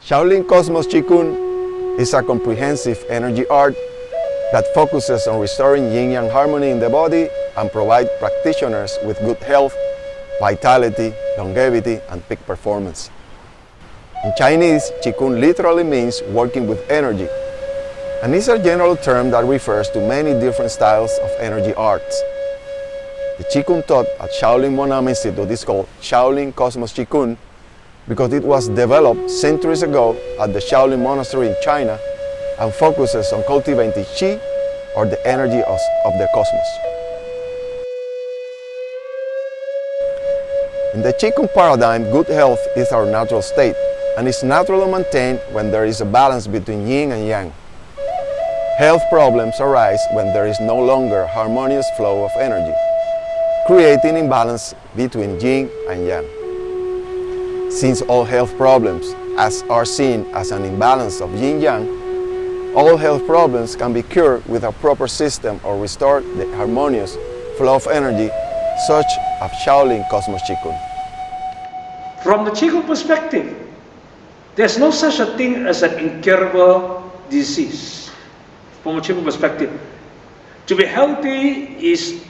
Shaolin Cosmos Qigong is a comprehensive energy art that focuses on restoring Yin-Yang harmony in the body and provide practitioners with good health, vitality, longevity, and peak performance. In Chinese, Qigong literally means working with energy, and is a general term that refers to many different styles of energy arts. The Qigong taught at Shaolin Wahnam Institute is called Shaolin Cosmos Qigong because it was developed centuries ago at the Shaolin Monastery in China and focuses on cultivating Qi, or the energy of the cosmos. In the Qigong paradigm, good health is our natural state and is naturally maintained when there is a balance between Yin and Yang. Health problems arise when there is no longer a harmonious flow of energy, creating imbalance between Yin and Yang. Since all health problems are seen as an imbalance of Yin-Yang, all health problems can be cured with a proper system or restore the harmonious flow of energy, such as Shaolin Cosmos Qigong. From the Qigong perspective, there's no such a thing as an incurable disease. From a Qigong perspective, to be healthy is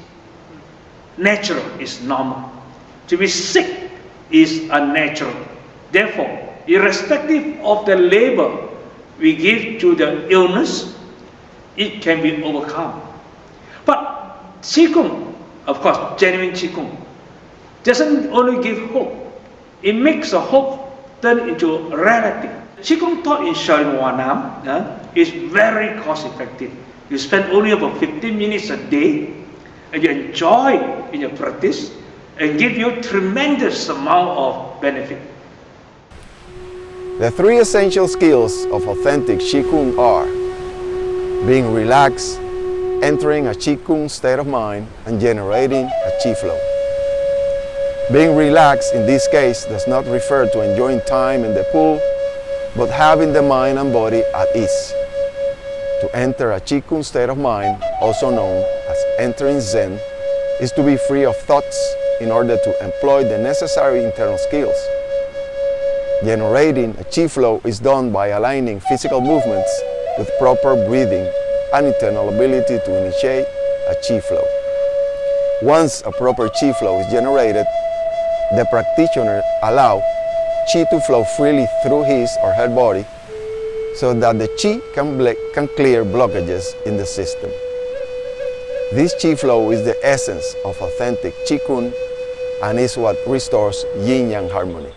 natural, is normal. To be sick is unnatural. Therefore, irrespective of the label we give to the illness, it can be overcome. But Qigong, of course, genuine Qigong, doesn't only give hope. It makes a hope turn into a reality. Qigong taught in Shaolin Wahnam is very cost effective. You spend only about 15 minutes a day and you enjoy in your practice and give you tremendous amount of benefit. The three essential skills of authentic Qigong are being relaxed, entering a Qigong state of mind, and generating a Qi flow. Being relaxed in this case does not refer to enjoying time in the pool, but having the mind and body at ease. To enter a Qigong state of mind, also known as entering Zen, is to be free of thoughts in order to employ the necessary internal skills. Generating a Qi flow is done by aligning physical movements with proper breathing and internal ability to initiate a Qi flow. Once a proper Qi flow is generated, the practitioner allows Qi to flow freely through his or her body so that the Qi can clear blockages in the system. This Qi flow is the essence of authentic Qigong and is what restores Yin-Yang harmony.